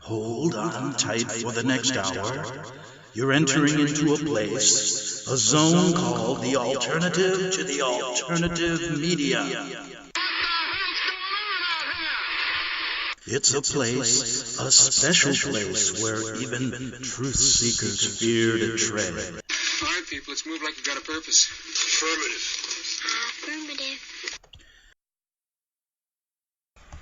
Hold on tight for the next hour. You're entering into a place, a zone called the alternative to the alternative media. It's a place, a special place where even truth seekers fear to tread. All right, people, let's move like we've got a purpose. Affirmative.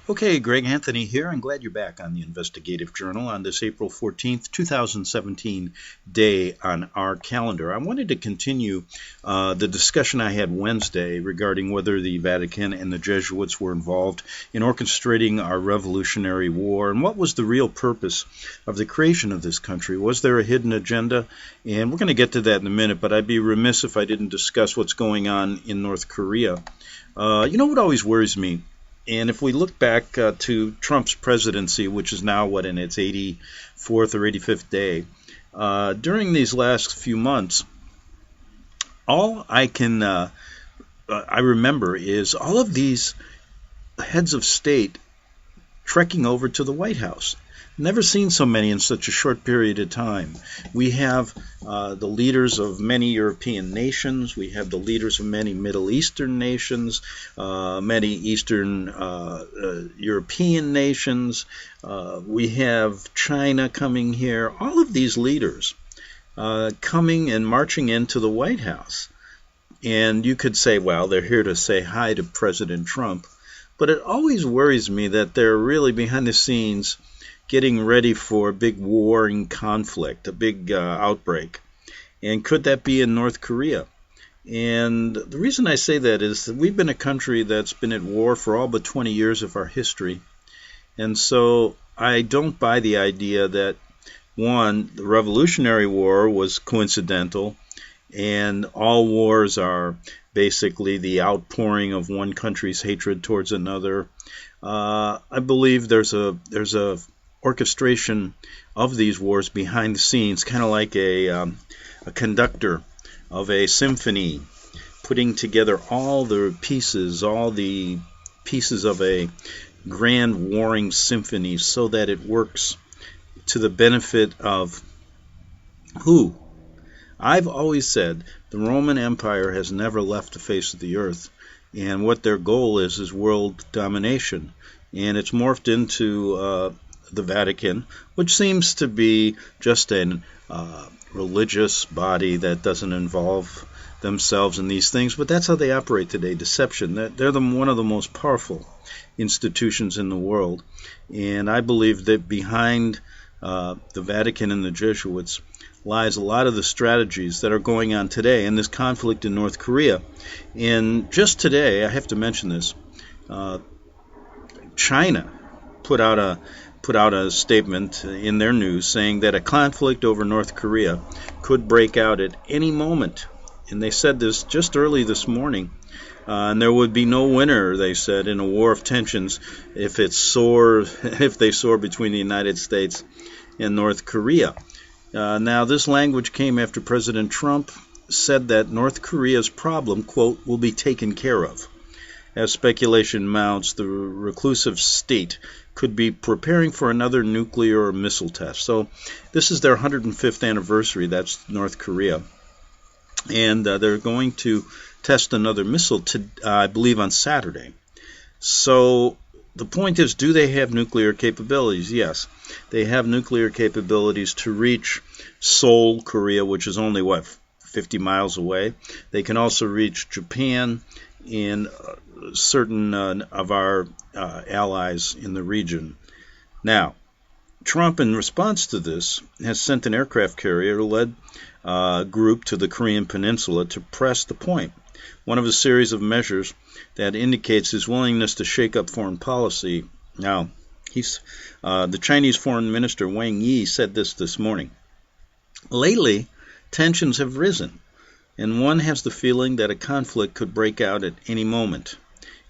Okay, Greg Anthony here. I'm glad you're back on the Investigative Journal on this April 14th, 2017 day on our calendar. I wanted to continue the discussion I had Wednesday regarding whether the Vatican and the Jesuits were involved in orchestrating our Revolutionary War and what was the real purpose of the creation of this country. Was there a hidden agenda? And we're going to get to that in a minute, but I'd be remiss if I didn't discuss what's going on in North Korea. You know what always worries me? And if we look back to Trump's presidency, which is now, in its 84th or 85th day, during these last few months, all I remember is all of these heads of state trekking over to the White House. Never seen so many in such a short period of time. We have the leaders of many European nations. We have the leaders of many Middle Eastern nations, many Eastern European nations. We have China coming here. All of these leaders coming and marching into the White House. And you could say, well, they're here to say hi to President Trump. But it always worries me that they're really behind the scenes getting ready for a big warring conflict, a big outbreak. And could that be in North Korea? And the reason I say that is that we've been a country that's been at war for all but 20 years of our history. And so I don't buy the idea that, one, the Revolutionary War was coincidental, and all wars are basically the outpouring of one country's hatred towards another. I believe there's a orchestration of these wars behind the scenes, kind of like a conductor of a symphony, putting together all the pieces of a grand warring symphony so that it works to the benefit of who? I've always said the Roman Empire has never left the face of the earth, and what their goal is world domination. And it's morphed into the Vatican, which seems to be just a religious body that doesn't involve themselves in these things, but that's how they operate today, deception. They're one of the most powerful institutions in the world, and I believe that behind the Vatican and the Jesuits lies a lot of the strategies that are going on today in this conflict in North Korea. And just today, I have to mention this, China put out a statement in their news saying that a conflict over North Korea could break out at any moment. And they said this just early this morning. And there would be no winner, they said, in a war of tensions if they soar between the United States and North Korea. Now, this language came after President Trump said that North Korea's problem, quote, will be taken care of. As speculation mounts, the reclusive state could be preparing for another nuclear or missile test. So this is their 105th anniversary, that's North Korea. And they're going to test another missile, I believe, on Saturday. So the point is, do they have nuclear capabilities? Yes. They have nuclear capabilities to reach Seoul, Korea, which is only, 50 miles away. They can also reach Japan and certain of our allies in the region. Now, Trump, in response to this, has sent an aircraft carrier-led group to the Korean Peninsula to press the point. One of a series of measures that indicates his willingness to shake up foreign policy. Now, the Chinese Foreign Minister Wang Yi said this morning. Lately, tensions have risen, and one has the feeling that a conflict could break out at any moment.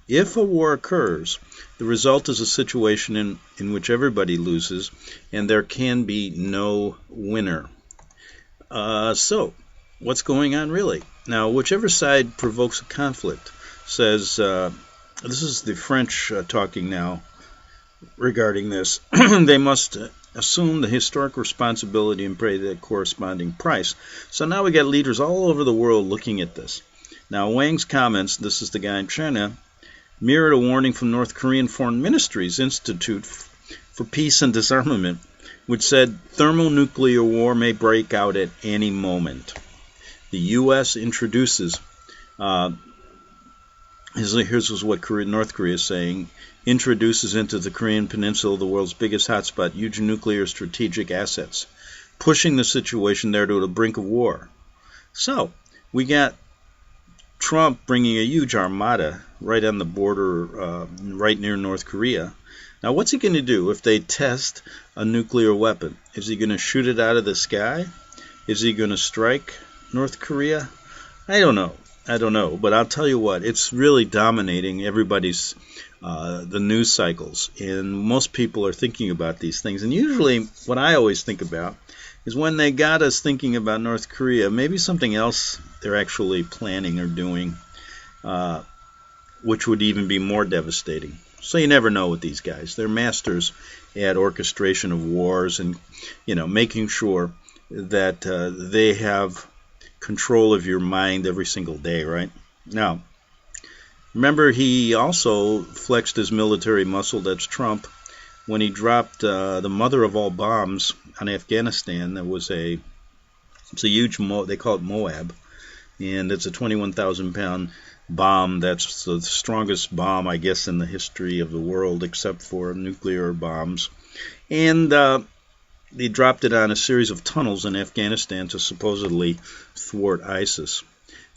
If a war occurs, the result is a situation in which everybody loses, and there can be no winner. So, what's going on really? Now, whichever side provokes a conflict says, this is the French talking now regarding this, they must assume the historic responsibility and pay the corresponding price. So now we got leaders all over the world looking at this. Now Wang's comments, this is the guy in China, mirrored a warning from North Korean Foreign Ministry's Institute for Peace and Disarmament, which said thermonuclear war may break out at any moment. The U.S. introduces, here's what North Korea is saying, introduces into the Korean Peninsula, the world's biggest hotspot, huge nuclear strategic assets, pushing the situation there to the brink of war. So, we got Trump bringing a huge armada right on the border, right near North Korea. Now, what's he going to do if they test a nuclear weapon? Is he going to shoot it out of the sky? Is he going to strike North Korea? I don't know, but I'll tell you what, it's really dominating everybody's the news cycles, and most people are thinking about these things. And usually what I always think about is when they got us thinking about North Korea, maybe something else they're actually planning or doing, which would even be more devastating. So you never know with these guys. They're masters at orchestration of wars and, making sure that they have control of your mind every single day, right? Now, remember, he also flexed his military muscle, that's Trump, when he dropped the mother of all bombs on Afghanistan. That was it's a huge, they call it Moab, and it's a 21,000-pound bomb. That's the strongest bomb, I guess, in the history of the world, except for nuclear bombs. And they dropped it on a series of tunnels in Afghanistan to supposedly thwart ISIS.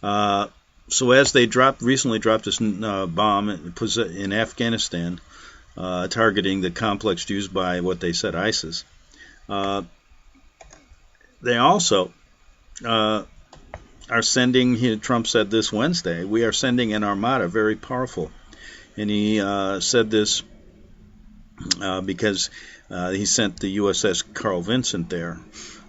So as they recently dropped this bomb in Afghanistan, targeting the complex used by what they said ISIS, they also are sending, Trump said this Wednesday, we are sending an armada, very powerful. And he said this because he sent the USS Carl Vinson there.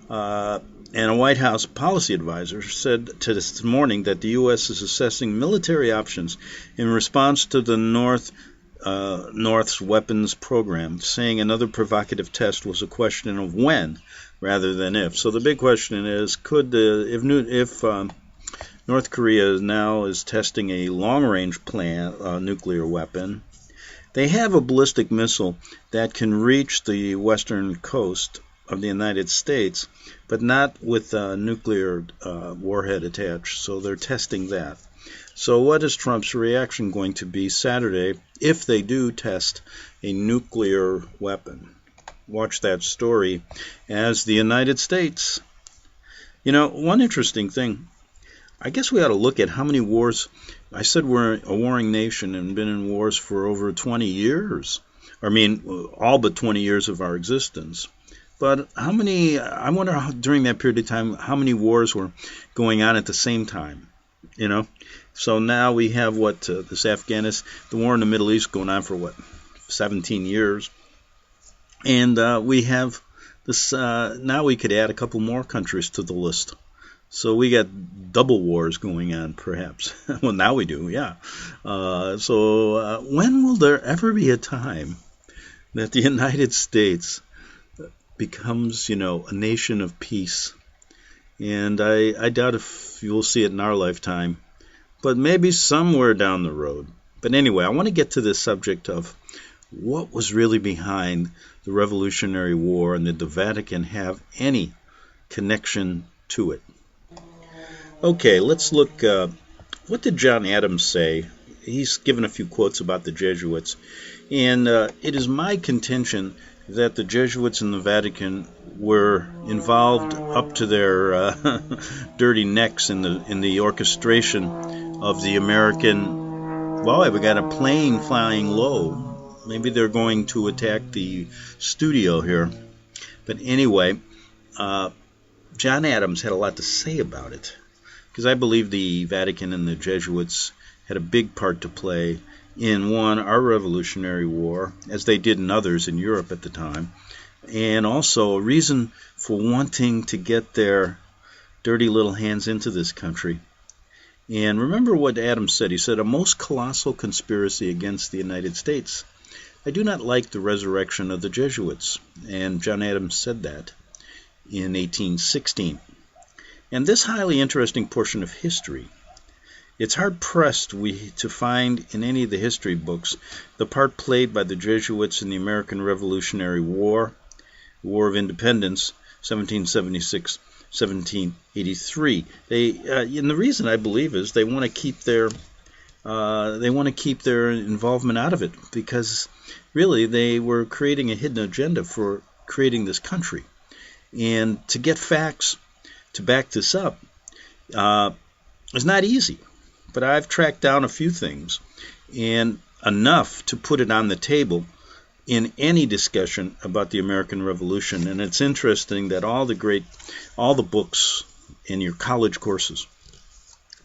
And a White House policy advisor said to this morning that the U.S. is assessing military options in response to the North's weapons program, saying another provocative test was a question of when rather than if. So the big question is, if North Korea now is testing a long-range nuclear weapon, they have a ballistic missile that can reach the western coast of the United States, but not with a nuclear warhead attached. So they're testing that. So what is Trump's reaction going to be Saturday if they do test a nuclear weapon? Watch that story as the United States. One interesting thing, I guess we ought to look at how many wars. I said we're a warring nation and been in wars for over 20 years. All but 20 years of our existence. But I wonder during that period of time, how many wars were going on at the same time, So now we have this Afghanistan, the war in the Middle East going on for 17 years. And we have this, now we could add a couple more countries to the list. So we got double wars going on, perhaps. Well, now we do, yeah. So when will there ever be a time that the United States becomes, a nation of peace? And I doubt if you'll see it in our lifetime, but maybe somewhere down the road. But anyway, I want to get to this subject of what was really behind the Revolutionary War and did the Vatican have any connection to it? Okay, let's look. What did John Adams say? He's given a few quotes about the Jesuits. And it is my contention that the Jesuits in the Vatican were involved up to their dirty necks in the orchestration of the American. Well, we got a plane flying low. Maybe they're going to attack the studio here. But anyway, John Adams had a lot to say about it, because I believe the Vatican and the Jesuits had a big part to play in, our Revolutionary War, as they did in others in Europe at the time, and also a reason for wanting to get their dirty little hands into this country. And remember what Adams said. He said, a most colossal conspiracy against the United States. I do not like the resurrection of the Jesuits, and John Adams said that in 1816. And this highly interesting portion of history, it's hard-pressed to find in any of the history books the part played by the Jesuits in the American Revolutionary War, War of Independence, 1776-1783. And the reason, I believe, is they want to keep their involvement out of it, because really they were creating a hidden agenda for creating this country. And to get facts to back this up is not easy. But I've tracked down a few things, and enough to put it on the table in any discussion about the American Revolution. And it's interesting that all the books in your college courses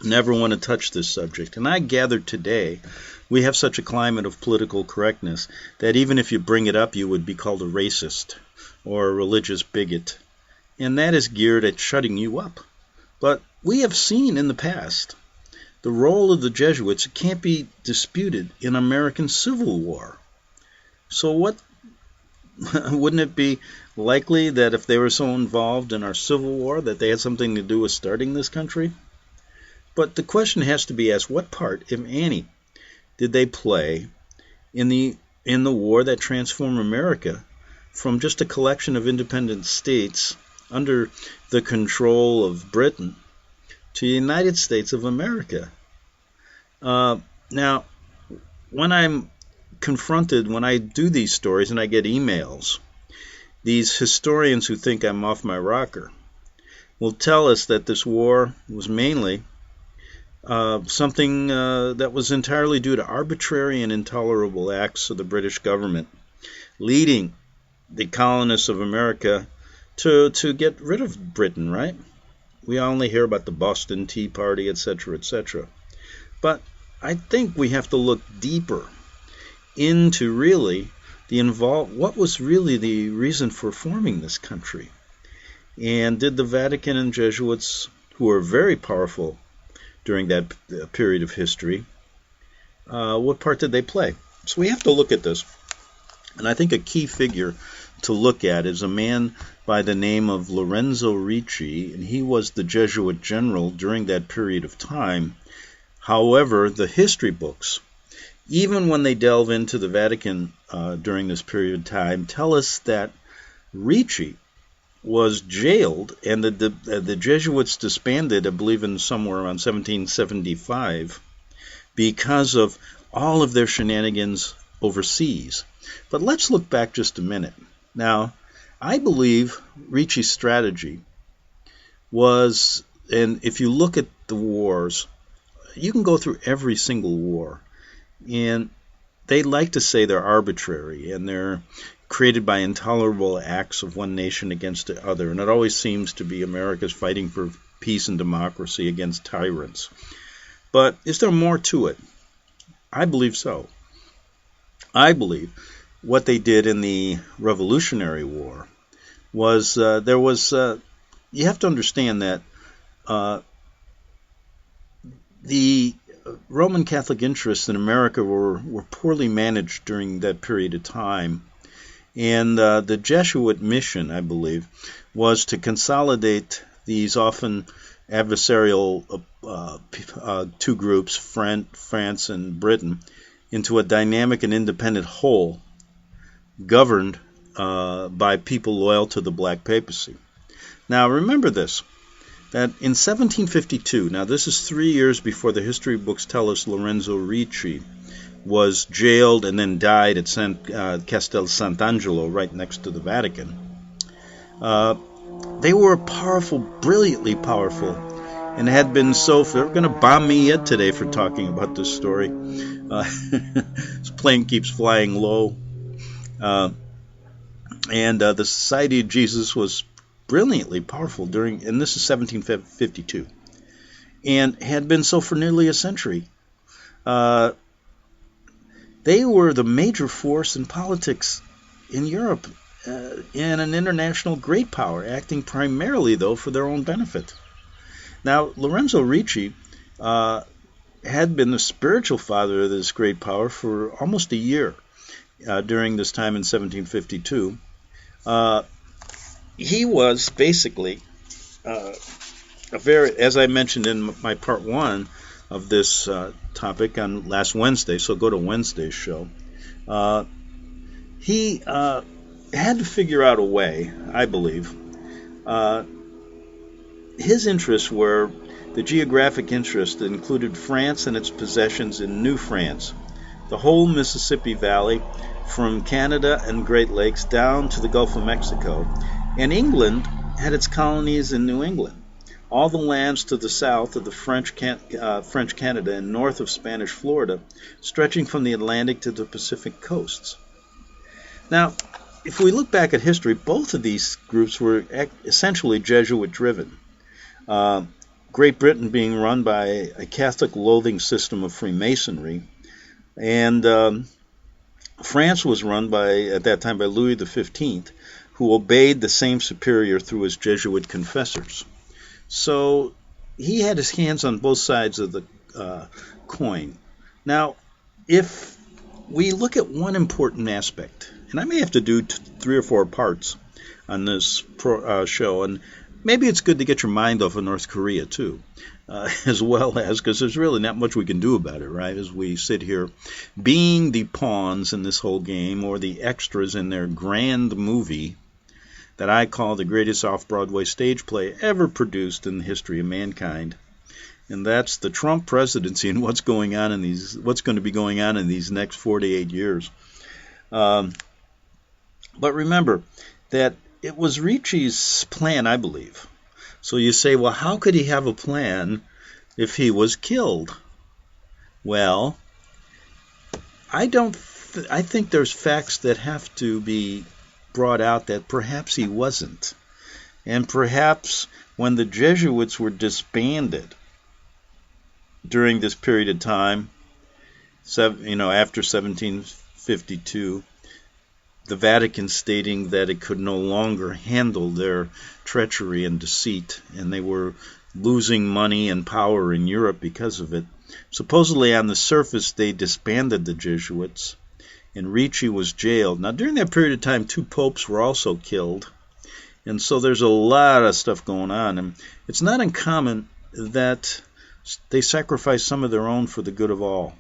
never want to touch this subject. And I gathered today we have such a climate of political correctness that even if you bring it up, you would be called a racist or a religious bigot. And that is geared at shutting you up. But we have seen in the past the role of the Jesuits can't be disputed in American Civil War. So wouldn't it be likely that if they were so involved in our Civil War that they had something to do with starting this country? But the question has to be asked, what part, if any, did they play in the war that transformed America from just a collection of independent states under the control of Britain to the United States of America? Now, when I'm confronted, when I do these stories and I get emails, these historians who think I'm off my rocker will tell us that this war was mainly something that was entirely due to arbitrary and intolerable acts of the British government, leading the colonists of America to get rid of Britain, right? We only hear about the Boston Tea Party, etc., etc. But I think we have to look deeper into really what was really the reason for forming this country. And did the Vatican and Jesuits, who were very powerful during that period of history, what part did they play? So we have to look at this. And I think a key figure to look at is a man by the name of Lorenzo Ricci, and he was the Jesuit general during that period of time. However, the history books, even when they delve into the Vatican during this period of time, tell us that Ricci was jailed and the Jesuits disbanded, I believe, in somewhere around 1775 because of all of their shenanigans overseas. But let's look back just a minute. Now, I believe Ricci's strategy was, and if you look at the wars, you can go through every single war, and they like to say they're arbitrary and they're created by intolerable acts of one nation against the other, and it always seems to be America's fighting for peace and democracy against tyrants. But is there more to it? I believe so. I believe what they did in the Revolutionary War was you have to understand that the Roman Catholic interests in America were poorly managed during that period of time. And the Jesuit mission, I believe, was to consolidate these often adversarial two groups, France and Britain, into a dynamic and independent whole governed by people loyal to the Black Papacy. Now, remember this, that in 1752, now this is 3 years before the history books tell us Lorenzo Ricci was jailed and then died at Castel Sant'Angelo, right next to the Vatican. They were powerful, brilliantly powerful, and had been so. They're going to bomb me yet today for talking about this story. This plane keeps flying low. And the Society of Jesus was brilliantly powerful and this is 1752, and had been so for nearly a century. They were the major force in politics in Europe, and an international great power, acting primarily, though, for their own benefit. Now, Lorenzo Ricci had been the spiritual father of this great power for almost a year, during this time in 1752. He was basically as I mentioned in my part one of this topic on last Wednesday, so go to Wednesday's show, he had to figure out a way, I believe. His interests were the geographic interest that included France and its possessions in New France, the whole Mississippi Valley, from Canada and Great Lakes down to the Gulf of Mexico, and England had its colonies in New England, all the lands to the south of the French Canada and north of Spanish Florida, stretching from the Atlantic to the Pacific coasts. Now, if we look back at history, both of these groups were essentially Jesuit-driven. Great Britain being run by a Catholic-loathing system of Freemasonry, and France was run at that time by Louis XV, who obeyed the same superior through his Jesuit confessors. So he had his hands on both sides of the coin. Now, if we look at one important aspect, and I may have to do 3 or 4 parts on this show, and maybe it's good to get your mind off of North Korea too, as well as, because there's really not much we can do about it, right, as we sit here being the pawns in this whole game, or the extras in their grand movie that I call the greatest off-Broadway stage play ever produced in the history of mankind. And that's the Trump presidency and what's going to be going on in these next 48 years. But remember that it was Ricci's plan, I believe. So you say, well, how could he have a plan if he was killed? Well, I think there's facts that have to be brought out that perhaps he wasn't. And perhaps when the Jesuits were disbanded during this period of time, after 1752, the Vatican stating that it could no longer handle their treachery and deceit, and they were losing money and power in Europe because of it. Supposedly on the surface they disbanded the Jesuits, and Ricci was jailed. Now during that period of time 2 popes were also killed, and so there's a lot of stuff going on, and it's not uncommon that they sacrifice some of their own for the good of all.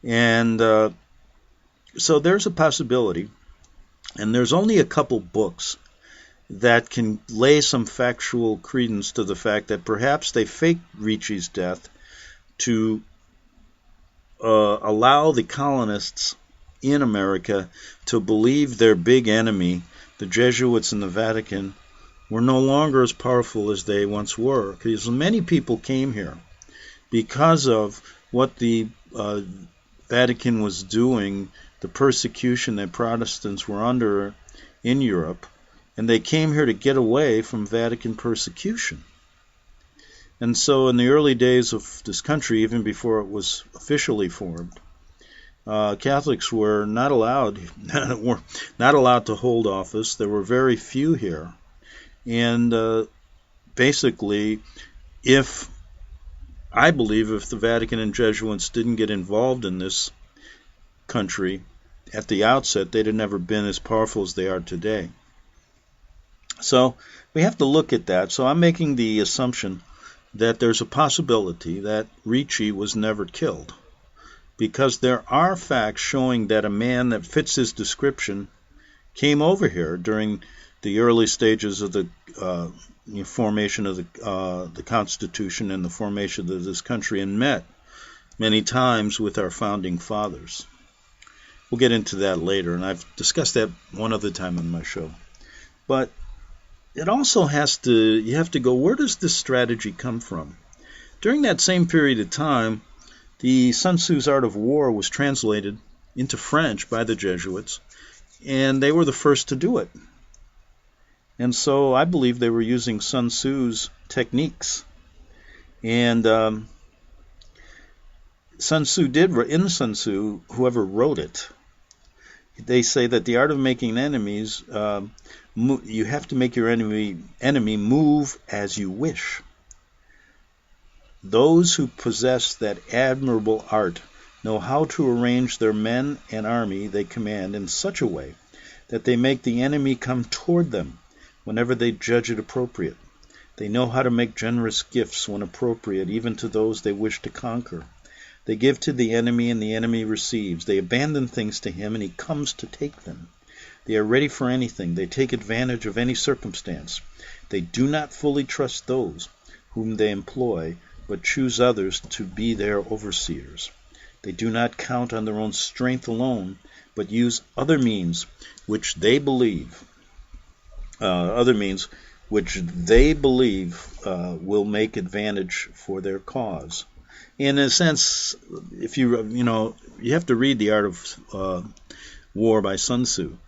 And so there's a possibility, and there's only a couple books that can lay some factual credence to the fact that perhaps they faked Ricci's death to allow the colonists in America to believe their big enemy, the Jesuits and the Vatican, were no longer as powerful as they once were, because many people came here because of what the Vatican was doing, the persecution that Protestants were under in Europe, and they came here to get away from Vatican persecution. And so in the early days of this country, even before it was officially formed, Catholics were not allowed to hold office. There were very few here. And basically, I believe if the Vatican and Jesuits didn't get involved in this country at the outset, they'd have never been as powerful as they are today. So we have to look at that. So I'm making the assumption that there's a possibility that Ricci was never killed, because there are facts showing that a man that fits his description came over here during the early stages of the formation of the Constitution and the formation of this country, and met many times with our founding fathers. We'll get into that later, and I've discussed that one other time on my show. But it also you have to go, where does this strategy come from? During that same period of time, the Sun Tzu's Art of War was translated into French by the Jesuits, and they were the first to do it. And so I believe they were using Sun Tzu's techniques. And Sun Tzu, whoever wrote it, they say that the art of making enemies, you have to make your enemy move as you wish. Those who possess that admirable art know how to arrange their men and army they command in such a way that they make the enemy come toward them whenever they judge it appropriate. They know how to make generous gifts when appropriate, even to those they wish to conquer. They give to the enemy, and the enemy receives. They abandon things to him, and he comes to take them. They are ready for anything. They take advantage of any circumstance. They do not fully trust those whom they employ, but choose others to be their overseers. They do not count on their own strength alone, but use other means which they believe will make advantage for their cause. In a sense, if you have to read The Art of War by Sun Tzu,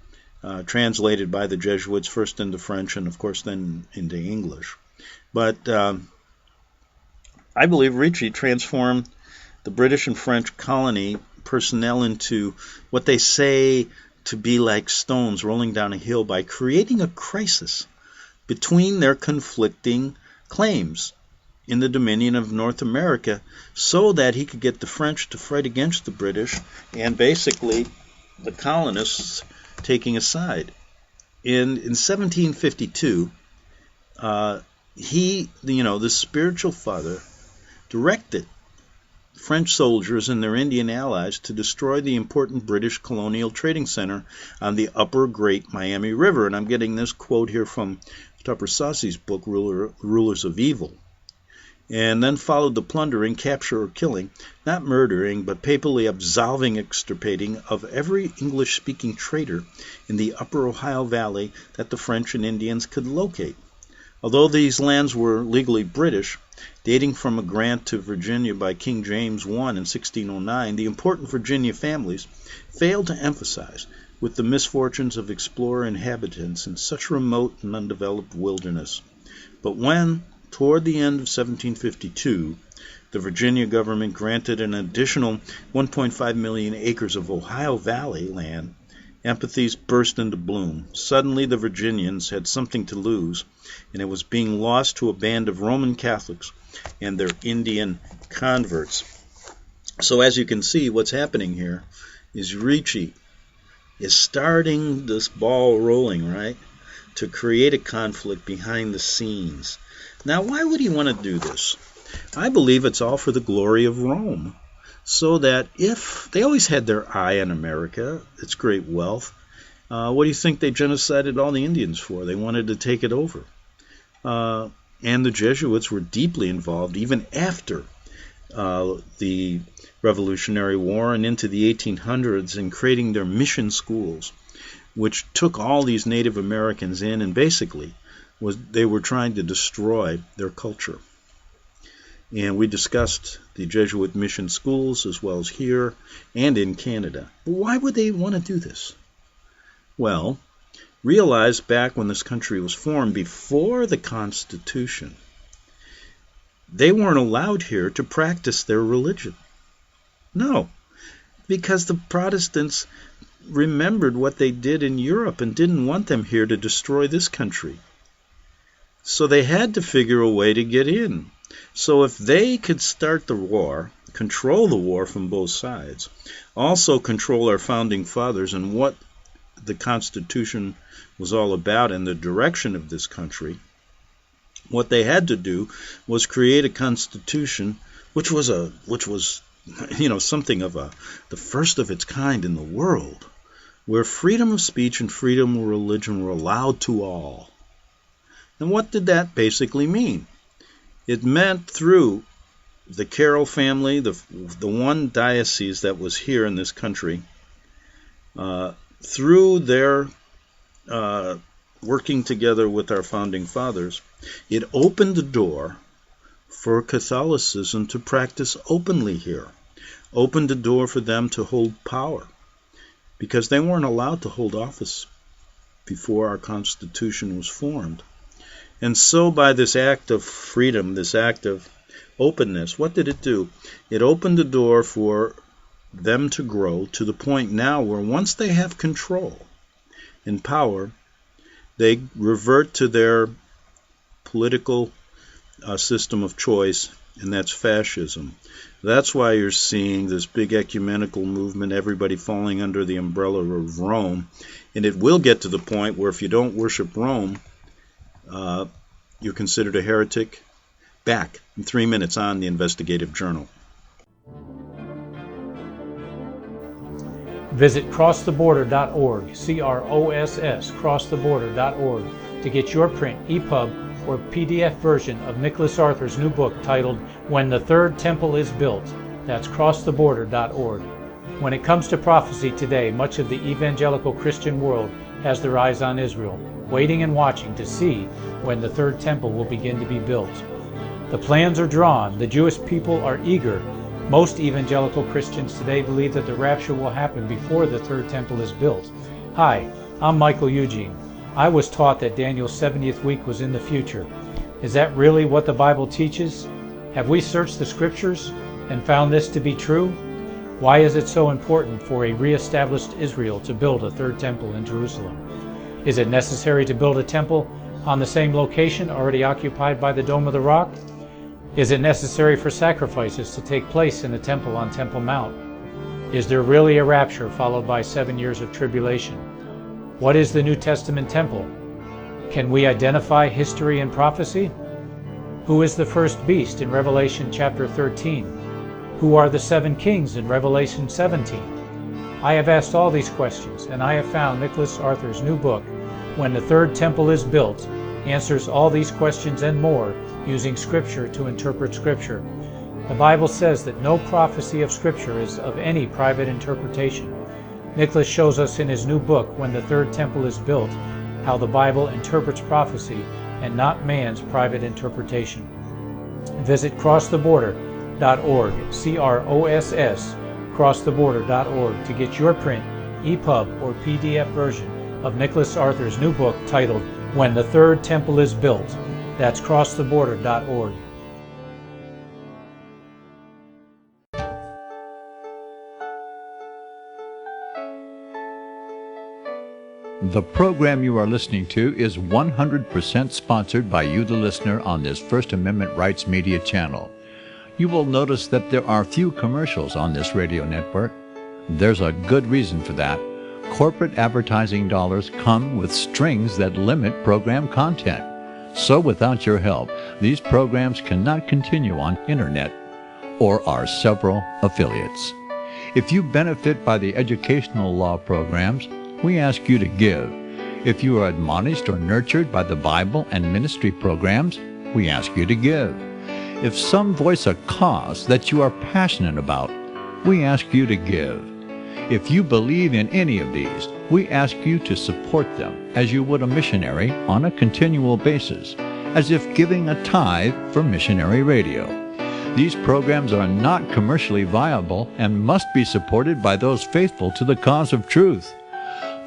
translated by the Jesuits first into French and of course then into English. But I believe Ricci transformed the British and French colony personnel into what they say to be like stones rolling down a hill by creating a crisis between their conflicting claims in the dominion of North America so that he could get the French to fight against the British and basically the colonists taking a side. In 1752, the spiritual father, directed French soldiers and their Indian allies to destroy the important British colonial trading center on the upper Great Miami River. And I'm getting this quote here from Tupper Saucy's book, Rulers of Evil. And then followed the plundering, capture, or killing, not murdering, but papally absolving, extirpating of every English-speaking trader in the upper Ohio Valley that the French and Indians could locate. Although these lands were legally British, dating from a grant to Virginia by King James I in 1609, the important Virginia families failed to emphasize with the misfortunes of explorer inhabitants in such remote and undeveloped wilderness. But when, toward the end of 1752, the Virginia government granted an additional 1.5 million acres of Ohio Valley land, empathies burst into bloom. Suddenly the Virginians had something to lose, and it was being lost to a band of Roman Catholics and their Indian converts. So as you can see, what's happening here is Ricci is starting this ball rolling, right, to create a conflict behind the scenes. Now, why would he want to do this? I believe it's all for the glory of Rome, so that if they always had their eye on America, its great wealth, what do you think they genocided all the Indians for? They wanted to take it over. And the Jesuits were deeply involved even after the Revolutionary War and into the 1800s in creating their mission schools, which took all these Native Americans in and basically they were trying to destroy their culture. And we discussed the Jesuit mission schools as well as here and in Canada. But why would they want to do this? Well, realize back when this country was formed, before the Constitution, they weren't allowed here to practice their religion. No, because the Protestants remembered what they did in Europe and didn't want them here to destroy this country. So they had to figure a way to get in. So if they could start the war, control the war from both sides, also control our founding fathers and what the Constitution was all about and the direction of this country, what they had to do was create a Constitution which was something of the first of its kind in the world, where freedom of speech and freedom of religion were allowed to all. And what did that basically mean? It meant through the Carroll family, the one diocese that was here in this country, through their working together with our founding fathers, it opened the door for Catholicism to practice openly here, opened the door for them to hold power, because they weren't allowed to hold office before our Constitution was formed. And so by this act of freedom, this act of openness, what did it do? It opened the door for them to grow to the point now where once they have control and power, they revert to their political system of choice and that's fascism. That's why you're seeing this big ecumenical movement, everybody falling under the umbrella of Rome. And it will get to the point where if you don't worship Rome, you're considered a heretic. Back in 3 minutes on the Investigative Journal. Visit crosstheborder.org, CROSS, crosstheborder.org, to get your print, EPUB, or PDF version of Nicholas Arthur's new book titled When the Third Temple is Built. That's crosstheborder.org. When it comes to prophecy today, much of the evangelical Christian world has their eyes on Israel, waiting and watching to see when the third temple will begin to be built. The plans are drawn, the Jewish people are eager. Most evangelical Christians today believe that the rapture will happen before the third temple is built. Hi, I'm Michael Eugene. I was taught that Daniel's 70th week was in the future. Is that really what the Bible teaches? Have we searched the scriptures and found this to be true? Why is it so important for a re-established Israel to build a third temple in Jerusalem? Is it necessary to build a temple on the same location already occupied by the Dome of the Rock? Is it necessary for sacrifices to take place in the temple on Temple Mount? Is there really a rapture followed by 7 years of tribulation? What is the New Testament temple? Can we identify history and prophecy? Who is the first beast in Revelation chapter 13? Who are the 7 kings in Revelation 17? I have asked all these questions, and I have found Nicholas Arthur's new book, When the Third Temple is Built, answers all these questions and more using Scripture to interpret Scripture. The Bible says that no prophecy of Scripture is of any private interpretation. Nicholas shows us in his new book, When the Third Temple is Built, how the Bible interprets prophecy and not man's private interpretation. Visit crosstheborder.org, CROSS, crosstheborder.org, to get your print, EPUB, or PDF version of Nicholas Arthur's new book titled When the Third Temple is Built. That's crosstheborder.org. The program you are listening to is 100% sponsored by you, the listener, on this First Amendment Rights Media channel. You will notice that there are few commercials on this radio network. There's a good reason for that. Corporate advertising dollars come with strings that limit program content. So without your help, these programs cannot continue on internet or our several affiliates. If you benefit by the educational law programs, we ask you to give. If you are admonished or nurtured by the Bible and ministry programs, we ask you to give. If some voice a cause that you are passionate about, we ask you to give. If you believe in any of these, we ask you to support them as you would a missionary on a continual basis, as if giving a tithe for missionary radio. These programs are not commercially viable and must be supported by those faithful to the cause of truth.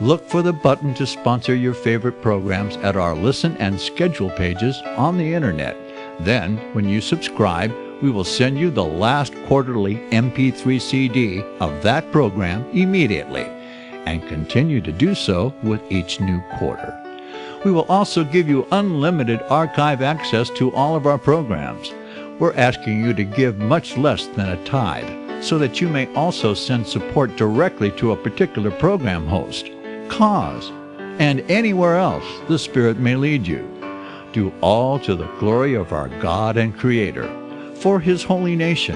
Look for the button to sponsor your favorite programs at our listen and schedule pages on the internet. Then, when you subscribe, we will send you the last quarterly MP3 CD of that program immediately, and continue to do so with each new quarter. We will also give you unlimited archive access to all of our programs. We're asking you to give much less than a tithe, so that you may also send support directly to a particular program host, cause, and anywhere else the Spirit may lead you. Do all to the glory of our God and Creator, for His holy nation,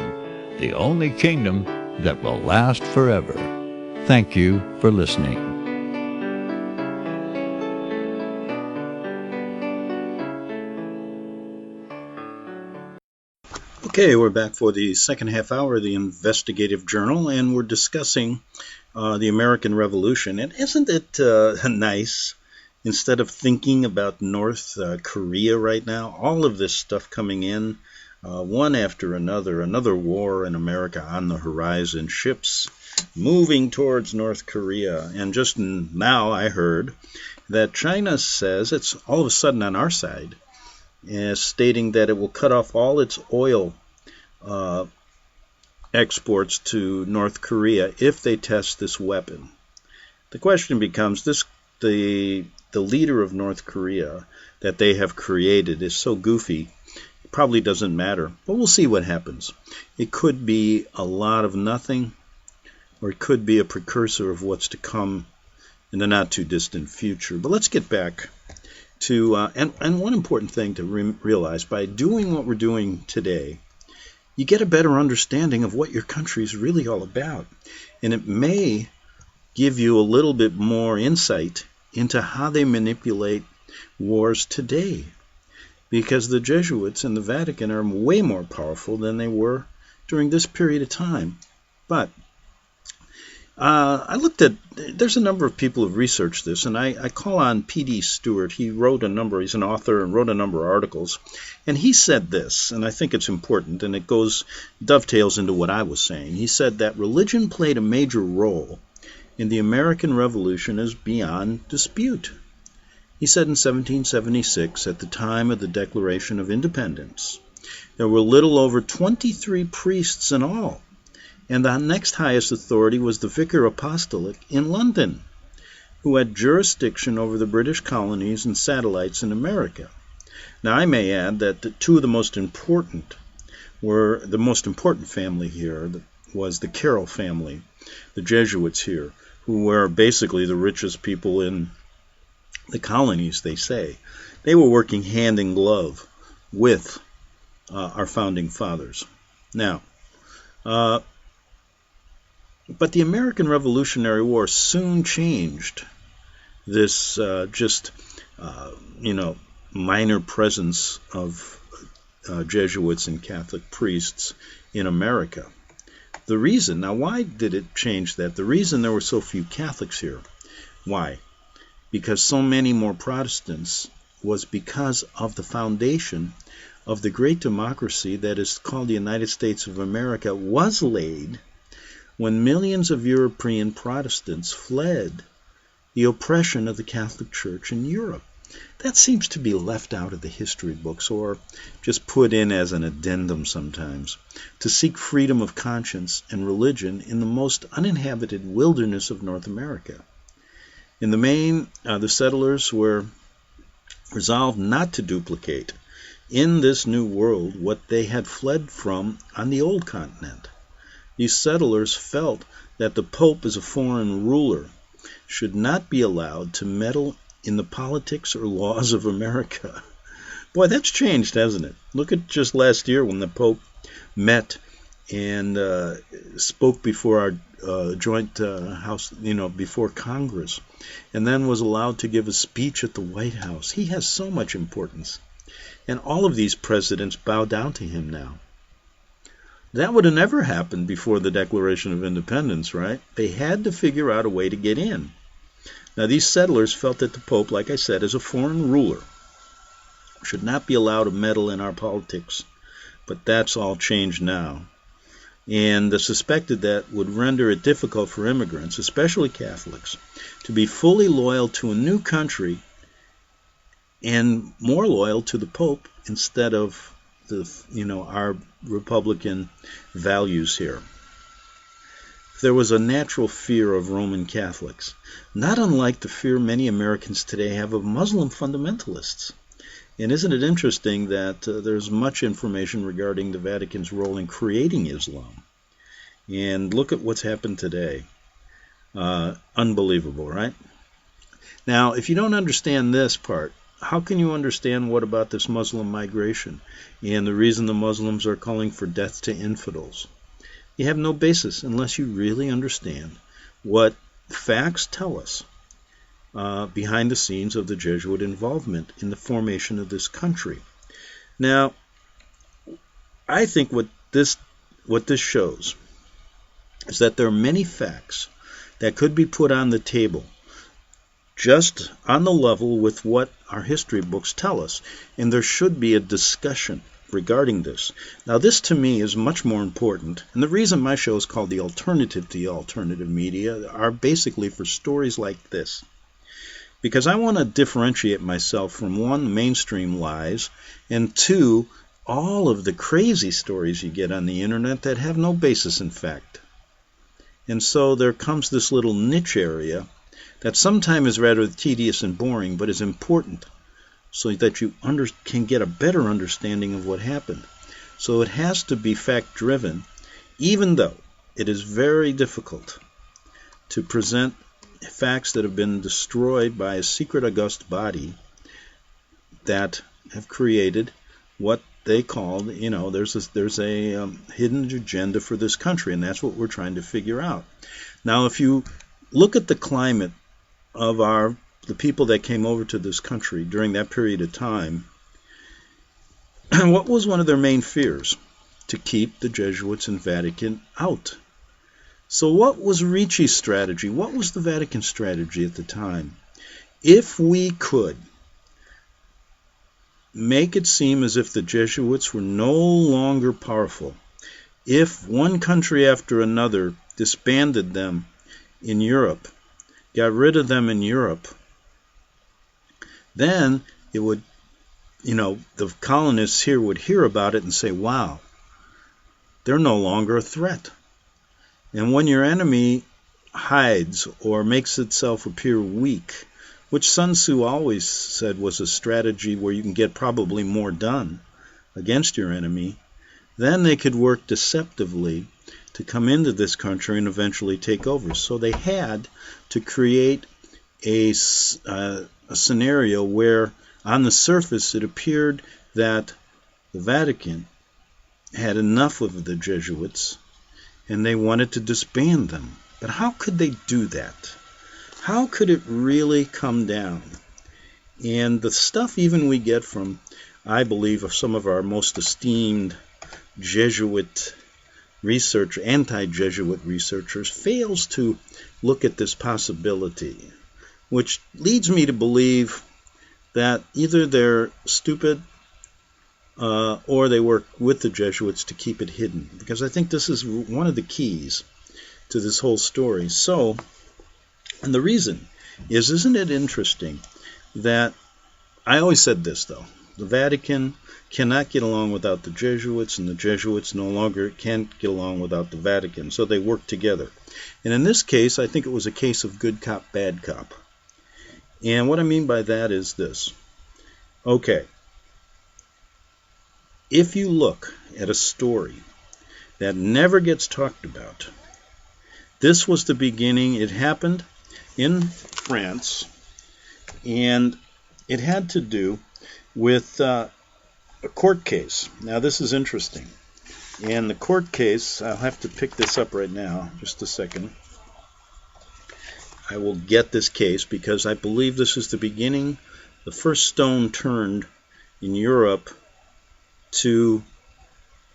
the only kingdom that will last forever. Thank you for listening. Okay, we're back for the second half hour of the Investigative Journal, and we're discussing the American Revolution. And isn't it nice, instead of thinking about North Korea right now, all of this stuff coming in, one after another war in America on the horizon, ships moving towards North Korea. And just now I heard that China says it's all of a sudden on our side, stating that it will cut off all its oil exports to North Korea if they test this weapon. The question becomes, the leader of North Korea that they have created is so goofy. probably doesn't matter, but we'll see what happens. It could be a lot of nothing, or it could be a precursor of what's to come in the not-too-distant future. But let's get back to, and one important thing to realize, by doing what we're doing today, you get a better understanding of what your country is really all about. And it may give you a little bit more insight into how they manipulate wars today. Because the Jesuits and the Vatican are way more powerful than they were during this period of time. But I looked at, there's a number of people who've researched this, and I call on P.D. Stewart. He's an author and wrote a number of articles, and he said this, and I think it's important, and it dovetails into what I was saying. He said that religion played a major role in the American Revolution is beyond dispute. He said in 1776, at the time of the Declaration of Independence, there were little over 23 priests in all, and the next highest authority was the Vicar Apostolic in London, who had jurisdiction over the British colonies and satellites in America. Now, I may add that the most important family here was the Carroll family, the Jesuits here, who were basically the richest people in the colonies, they say. They were working hand in glove with our founding fathers. Now, but the American Revolutionary War soon changed this minor presence of Jesuits and Catholic priests in America. The reason, now why did it change that? The reason there were so few Catholics here. Why? Because so many more Protestants was because of the foundation of the great democracy that is called the United States of America was laid when millions of European Protestants fled the oppression of the Catholic Church in Europe. That seems to be left out of the history books or just put in as an addendum sometimes, to seek freedom of conscience and religion in the most uninhabited wilderness of North America. In the main, the settlers were resolved not to duplicate in this new world what they had fled from on the old continent. These settlers felt that the Pope, as a foreign ruler, should not be allowed to meddle in the politics or laws of America. Boy, that's changed, hasn't it? Look at just last year when the Pope met and spoke before our joint house, before Congress, and then was allowed to give a speech at the White House. He has so much importance. And all of these presidents bow down to him now. That would have never happened before the Declaration of Independence, right? They had to figure out a way to get in. Now, these settlers felt that the Pope, like I said, as a foreign ruler, should not be allowed to meddle in our politics. But that's all changed now. And they suspected that would render it difficult for immigrants, especially Catholics, to be fully loyal to a new country and more loyal to the Pope instead of our Republican values here. There was a natural fear of Roman Catholics, not unlike the fear many Americans today have of Muslim fundamentalists. And isn't it interesting that there's much information regarding the Vatican's role in creating Islam? And look at what's happened today. Unbelievable, right? Now, if you don't understand this part, how can you understand what about this Muslim migration and the reason the Muslims are calling for death to infidels? You have no basis unless you really understand what facts tell us behind the scenes of the Jesuit involvement in the formation of this country. Now, I think what this shows is that there are many facts that could be put on the table just on the level with what our history books tell us, and there should be a discussion regarding this. Now, this to me is much more important, and the reason my show is called The Alternative to the Alternative Media are basically for stories like this, because I want to differentiate myself from, one, mainstream lies, and two, all of the crazy stories you get on the internet that have no basis in fact. And so there comes this little niche area that sometimes is rather tedious and boring, but is important so that you can get a better understanding of what happened. So it has to be fact-driven, even though it is very difficult to present facts that have been destroyed by a secret august body that have created what they called, there's a hidden agenda for this country, and that's what we're trying to figure out. Now, if you look at the climate of the people that came over to this country during that period of time, what was one of their main fears? To keep the Jesuits and Vatican out. So what was Ricci's strategy? What was the Vatican strategy at the time? If we could make it seem as if the Jesuits were no longer powerful, if one country after another disbanded them in Europe, got rid of them in Europe, then it would, the colonists here would hear about it and say, wow, they're no longer a threat. And when your enemy hides or makes itself appear weak, which Sun Tzu always said was a strategy where you can get probably more done against your enemy, then they could work deceptively to come into this country and eventually take over. So they had to create a scenario where on the surface it appeared that the Vatican had enough of the Jesuits and they wanted to disband them. But how could they do that? How could it really come down? And the stuff even we get from, I believe, of some of our most esteemed Jesuit research, anti-Jesuit researchers, fails to look at this possibility, which leads me to believe that either they're stupid or they work with the Jesuits to keep it hidden, because I think this is one of the keys to this whole story. So, and the reason is, isn't it interesting that, I always said this though, the Vatican cannot get along without the Jesuits, and the Jesuits no longer can't get along without the Vatican, so they work together. And in this case, I think it was a case of good cop, bad cop. And what I mean by that is this. Okay, if you look at a story that never gets talked about, this was the beginning. It happened in France, and it had to do with a court case. Now, this is interesting. And the court case, I'll have to pick this up right now, just a second. I will get this case because I believe this is the beginning, the first stone turned in Europe to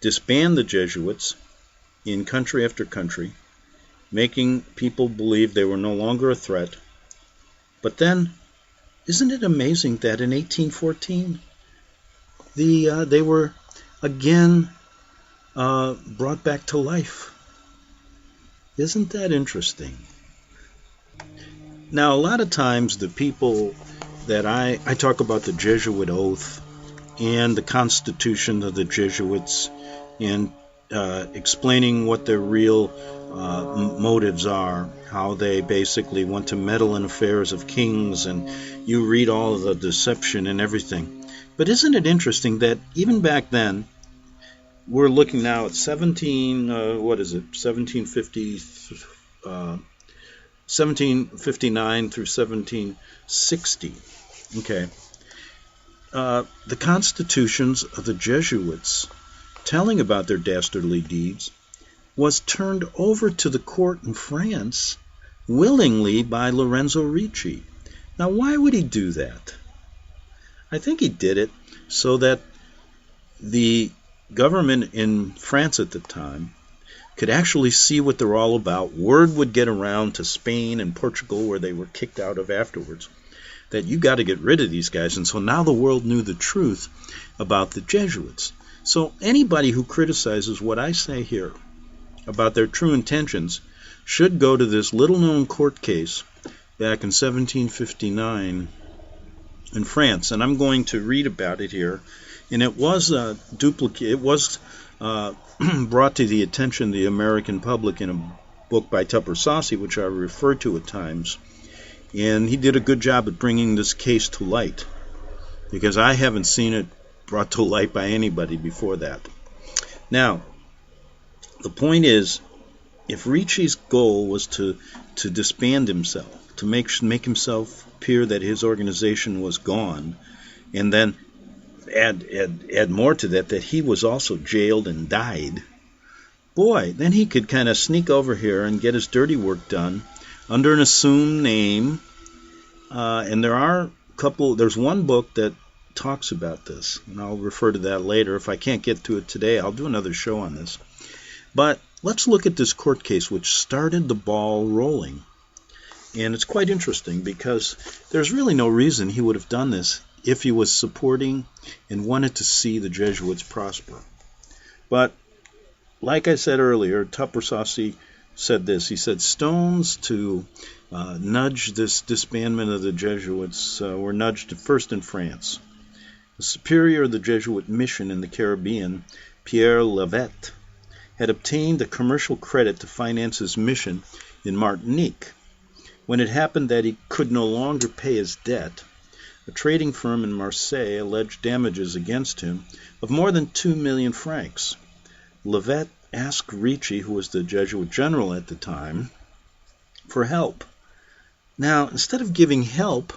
disband the Jesuits in country after country, making people believe they were no longer a threat. But then, isn't it amazing that in 1814, they were again brought back to life? Isn't that interesting? Now, a lot of times the people that I talk about the Jesuit oath and the Constitution of the Jesuits, and explaining what their real motives are, how they basically want to meddle in affairs of kings, and you read all of the deception and everything. But isn't it interesting that even back then, we're looking now at 1759 through 1760. Okay. The constitutions of the Jesuits telling about their dastardly deeds was turned over to the court in France willingly by Lorenzo Ricci. Now, why would he do that? I think he did it so that the government in France at the time could actually see what they're all about. Word would get around to Spain and Portugal, where they were kicked out of afterwards, that you got to get rid of these guys. And so now the world knew the truth about the Jesuits. So anybody who criticizes what I say here about their true intentions should go to this little-known court case back in 1759 in France. And I'm going to read about it here. And it was brought to the attention of the American public in a book by Tupper Saucy, which I refer to at times. And he did a good job at bringing this case to light. because I haven't seen it brought to light by anybody before that. Now, the point is, if Ricci's goal was to disband himself, to make himself appear that his organization was gone, and then add more to that he was also jailed and died, boy, then he could kind of sneak over here and get his dirty work done under an assumed name. And there's one book that talks about this, and I'll refer to that later. If I can't get to it today, I'll do another show on this. But let's look at this court case which started the ball rolling. And it's quite interesting because there's really no reason he would have done this if he was supporting and wanted to see the Jesuits prosper. But like I said earlier, Tupper Saucy said this. He said, stones to nudge this disbandment of the Jesuits were nudged first in France. The superior of the Jesuit mission in the Caribbean, Pierre Levet, had obtained a commercial credit to finance his mission in Martinique. When it happened that he could no longer pay his debt, a trading firm in Marseille alleged damages against him of more than 2 million francs. Levet asked Ricci, who was the Jesuit general at the time, for help. Now, instead of giving help,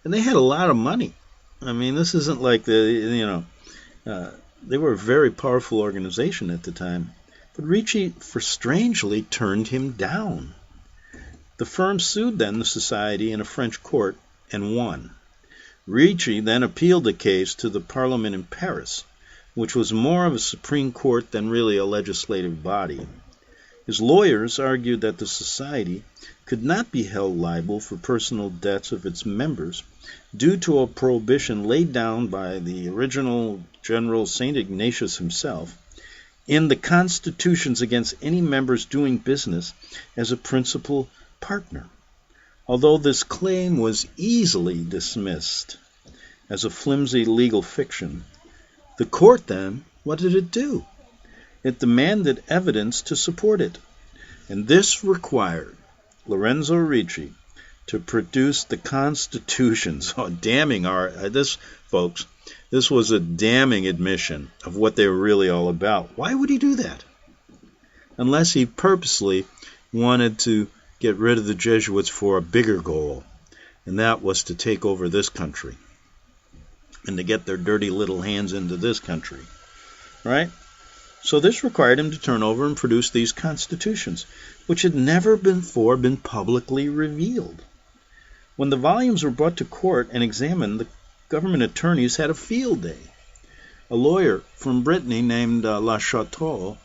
and they had a lot of money. I mean, this isn't like they were a very powerful organization at the time. But Ricci, strangely, turned him down. The firm sued then the society in a French court and won. Ricci then appealed the case to the Parliament in Paris, which was more of a Supreme Court than really a legislative body. His lawyers argued that the society could not be held liable for personal debts of its members due to a prohibition laid down by the original General St. Ignatius himself in the constitutions against any members doing business as a principal partner. Although this claim was easily dismissed as a flimsy legal fiction, the court then, what did it do? It demanded evidence to support it, and this required Lorenzo Ricci to produce the constitutions. Folks, this was a damning admission of what they were really all about. Why would he do that? Unless he purposely wanted to get rid of the Jesuits for a bigger goal, and that was to take over this country and to get their dirty little hands into this country, right? So this required him to turn over and produce these constitutions, which had never before been publicly revealed. When the volumes were brought to court and examined, the government attorneys had a field day. A lawyer from Brittany named La Châtelet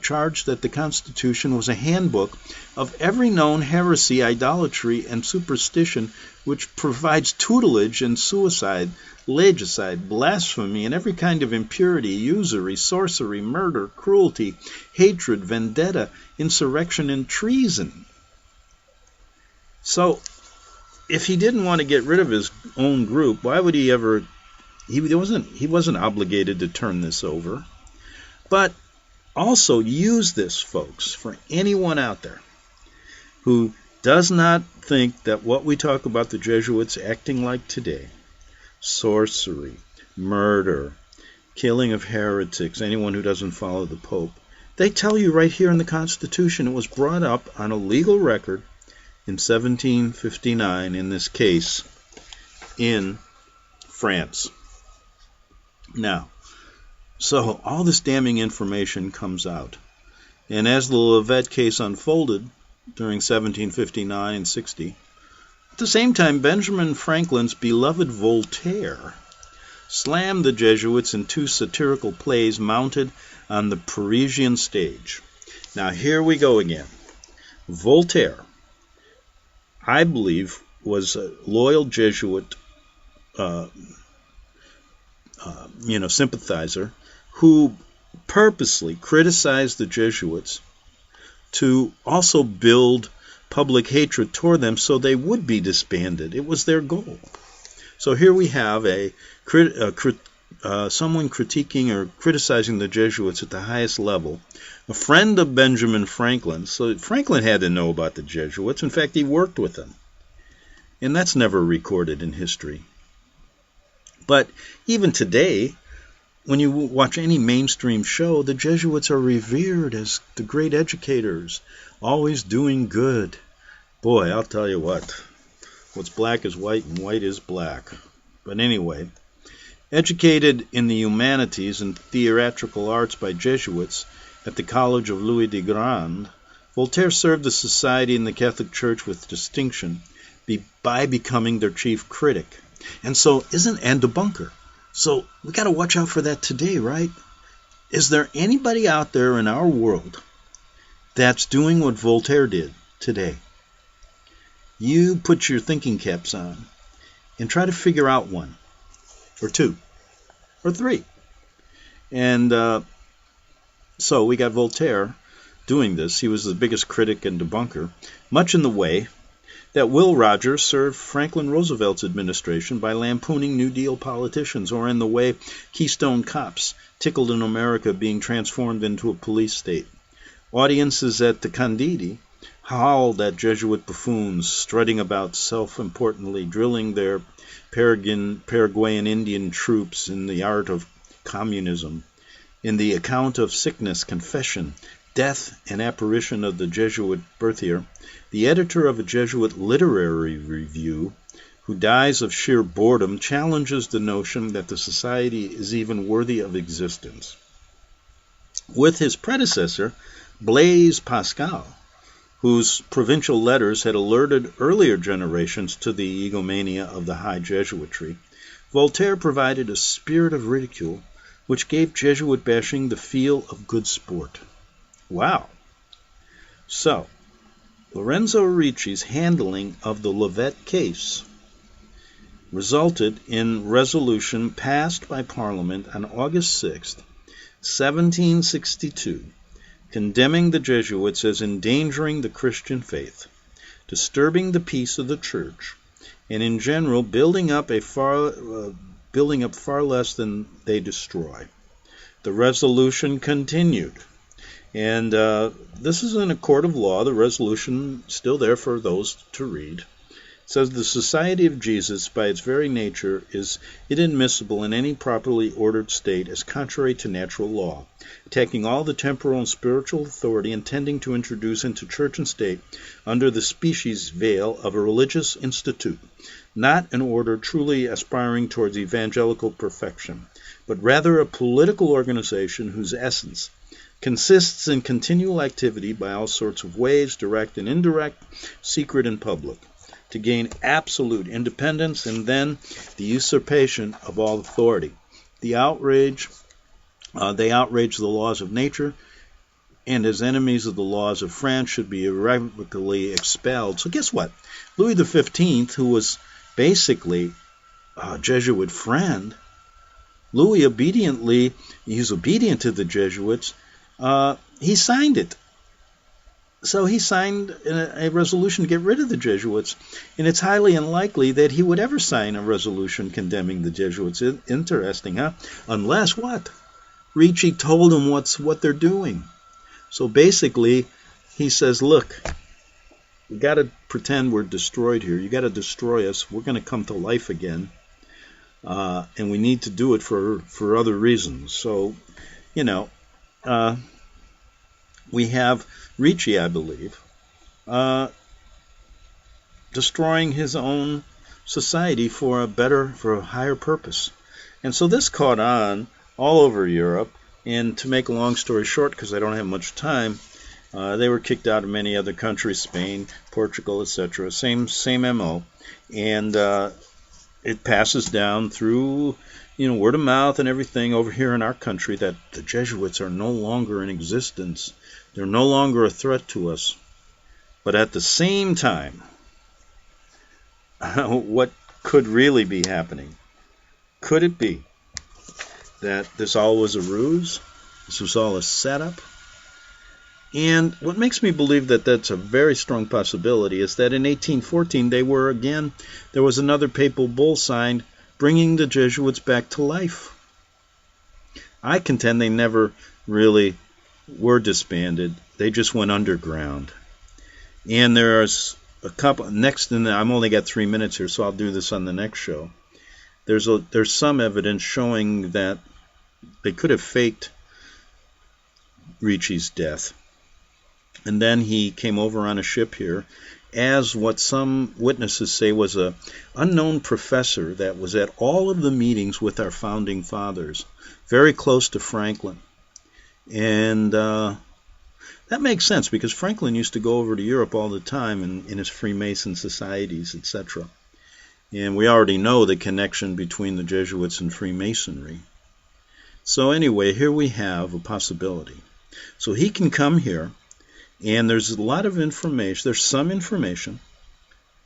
charged that the Constitution was a handbook of every known heresy, idolatry, and superstition, which provides tutelage and suicide, legicide, blasphemy, and every kind of impurity, usury, sorcery, murder, cruelty, hatred, vendetta, insurrection, and treason. So, if he didn't want to get rid of his own group, why would he ever? He wasn't obligated to turn this over. But also use this, folks, for anyone out there who does not think that what we talk about the Jesuits acting like today, sorcery, murder, killing of heretics, anyone who doesn't follow the Pope, they tell you right here in the Constitution it was brought up on a legal record in 1759, in this case, in France. Now, so all this damning information comes out. And as the Levet case unfolded during 1759 and 60, at the same time, Benjamin Franklin's beloved Voltaire slammed the Jesuits in 2 satirical plays mounted on the Parisian stage. Now here we go again. Voltaire, I believe, was a loyal Jesuit sympathizer who purposely criticized the Jesuits to also build public hatred toward them so they would be disbanded. It was their goal. So here we have someone critiquing or criticizing the Jesuits at the highest level, a friend of Benjamin Franklin. So Franklin had to know about the Jesuits. In fact, he worked with them. And that's never recorded in history. But even today, when you watch any mainstream show, the Jesuits are revered as the great educators, always doing good. Boy, I'll tell you what's black is white and white is black. But anyway, educated in the humanities and theatrical arts by Jesuits at the College of Louis de Grand, Voltaire served the society and the Catholic Church with distinction by becoming their chief critic. And debunker. So we got to watch out for that today, right? Is there anybody out there in our world that's doing what Voltaire did today? You put your thinking caps on and try to figure out one, or two, or three. And so we got Voltaire doing this. He was the biggest critic and debunker, much in the way that Will Rogers served Franklin Roosevelt's administration by lampooning New Deal politicians, or in the way Keystone Cops tickled an America being transformed into a police state. Audiences at the Candidi howled at Jesuit buffoons strutting about self-importantly, drilling their Paraguayan Indian troops in the art of communism, in the account of sickness, confession, death, and apparition of the Jesuit birth year. The editor of a Jesuit literary review, who dies of sheer boredom, challenges the notion that the society is even worthy of existence. With his predecessor, Blaise Pascal, whose provincial letters had alerted earlier generations to the egomania of the high Jesuitry, Voltaire provided a spirit of ridicule which gave Jesuit bashing the feel of good sport. Wow. So, Lorenzo Ricci's handling of the Levet case resulted in resolution passed by Parliament on August 6, 1762, condemning the Jesuits as endangering the Christian faith, disturbing the peace of the Church, and in general building up far less than they destroy. The resolution continued. And this is in a court of law. The resolution still there for those to read. It says the Society of Jesus, by its very nature, is inadmissible in any properly ordered state as contrary to natural law, attacking all the temporal and spiritual authority intending to introduce into church and state under the species veil of a religious institute, not an order truly aspiring towards evangelical perfection, but rather a political organization whose essence consists in continual activity by all sorts of ways, direct and indirect, secret and public, to gain absolute independence and then the usurpation of all authority. They outrage the laws of nature, and as enemies of the laws of France should be irrevocably expelled. So guess what? Louis XV, who was basically a Jesuit friend, Louis he's obedient to the Jesuits. He signed it. So he signed a resolution to get rid of the Jesuits, and it's highly unlikely that he would ever sign a resolution condemning the Jesuits. Interesting, huh? Unless what? Ricci told him what they're doing. So basically, he says, look, we got to pretend we're destroyed here. You got to destroy us. We're going to come to life again, and we need to do it for other reasons. So, we have Ricci, I believe, destroying his own society for a higher purpose. And so this caught on all over Europe. And to make a long story short, because I don't have much time, they were kicked out of many other countries, Spain, Portugal, etc. Same MO. And it passes down through word of mouth and everything over here in our country that the Jesuits are no longer in existence. They're no longer a threat to us. But at the same time, what could really be happening? Could it be that this all was a ruse? This was all a setup? And what makes me believe that that's a very strong possibility is that in 1814 there was another papal bull signed bringing the Jesuits back to life. I contend they never really were disbanded. They just went underground. And there's a couple next, and I'm only got 3 minutes here, so I'll do this on the next show. There's some evidence showing that they could have faked Ricci's death, and then he came over on a ship here as what some witnesses say was a unknown professor that was at all of the meetings with our founding fathers, very close to Franklin. And that makes sense, because Franklin used to go over to Europe all the time in his Freemason societies, etc. And we already know the connection between the Jesuits and Freemasonry. So anyway, here we have a possibility. So he can come here, and there's a lot of information. There's some information,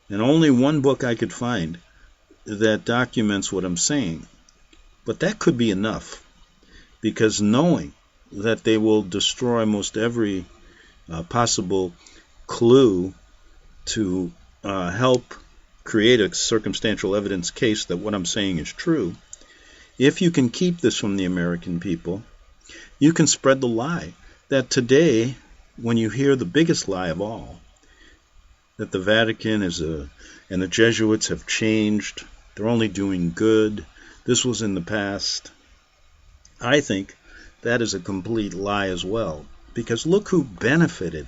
and only one book I could find that documents what I'm saying. But that could be enough, because knowing that they will destroy most every possible clue to help create a circumstantial evidence case that what I'm saying is true, if you can keep this from the American people, you can spread the lie that today, when you hear the biggest lie of all, that the Vatican and the Jesuits have changed, they're only doing good, this was in the past, I think that is a complete lie as well. Because look who benefited,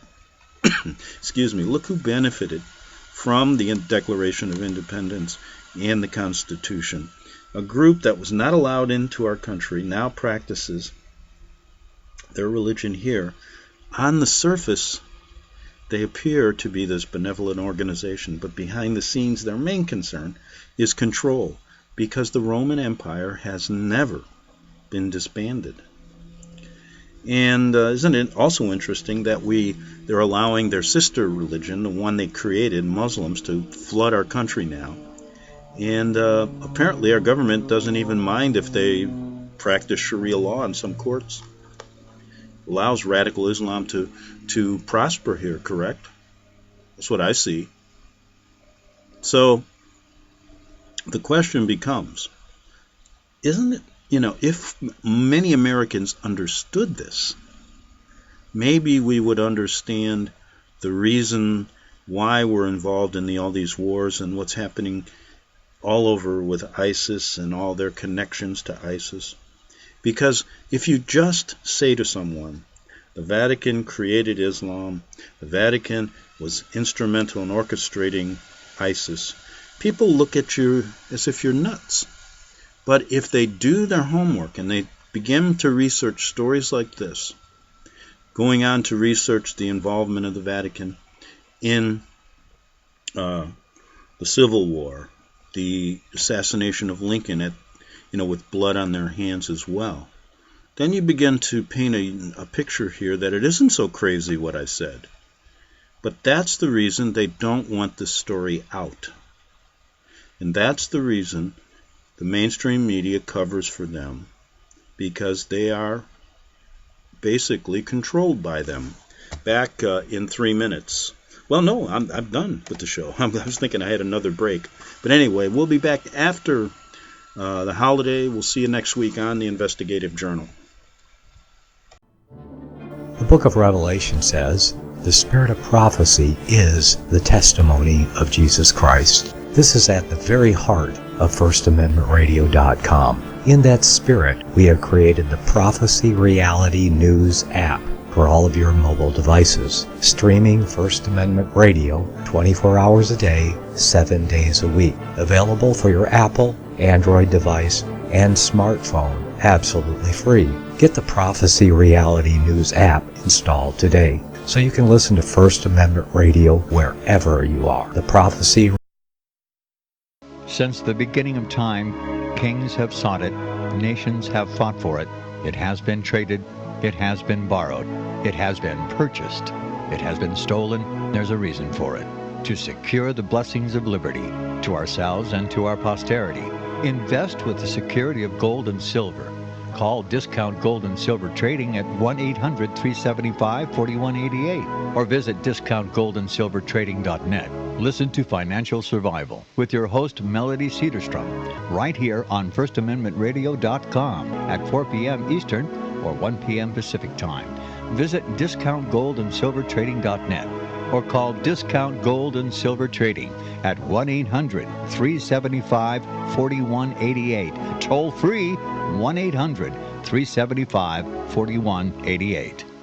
look who benefited from the Declaration of Independence and the Constitution. A group that was not allowed into our country now practices their religion here. On the surface, they appear to be this benevolent organization, but behind the scenes, their main concern is control, because the Roman Empire has never been disbanded. And isn't it also interesting that they're allowing their sister religion, the one they created, Muslims, to flood our country now? And apparently our government doesn't even mind if they practice Sharia law in some courts. Allows radical Islam to prosper here, correct? That's what I see. So the question becomes, isn't it, if many Americans understood this, maybe we would understand the reason why we're involved in all these wars and what's happening all over with ISIS and all their connections to ISIS. Because if you just say to someone, the Vatican created Islam, the Vatican was instrumental in orchestrating ISIS, people look at you as if you're nuts. But if they do their homework and they begin to research stories like this, going on to research the involvement of the Vatican in the Civil War, the assassination of Lincoln with blood on their hands as well, then you begin to paint a picture here that it isn't so crazy what I said. But that's the reason they don't want this story out. And that's the reason the mainstream media covers for them, because they are basically controlled by them. Back in 3 minutes. Well, no, I'm done with the show. I was thinking I had another break. But anyway, we'll be back after the holiday. We'll see you next week on the Investigative Journal. The book of Revelation says, the spirit of prophecy is the testimony of Jesus Christ. This is at the very heart of FirstAmendmentRadio.com. In that spirit, we have created the Prophecy Reality News app for all of your mobile devices, streaming First Amendment Radio 24 hours a day, 7 days a week. Available for your Apple, Android device, and smartphone, absolutely free. Get the Prophecy Reality News app installed today so you can listen to First Amendment Radio wherever you are. The Prophecy. Since the beginning of time, kings have sought it, nations have fought for it. It has been traded, it has been borrowed, it has been purchased, it has been stolen. There's a reason for it. To secure the blessings of liberty to ourselves and to our posterity. Invest with the security of gold and silver. Call Discount Gold and Silver Trading at 1-800-375-4188 or visit discountgoldandsilvertrading.net. Listen to Financial Survival with your host Melody Cedarstrom right here on FirstAmendmentRadio.com at 4 p.m. Eastern or 1 p.m. Pacific Time. Visit discountgoldandsilvertrading.net or call Discount Gold and Silver Trading at 1-800-375-4188. Toll free 1-800-375-4188.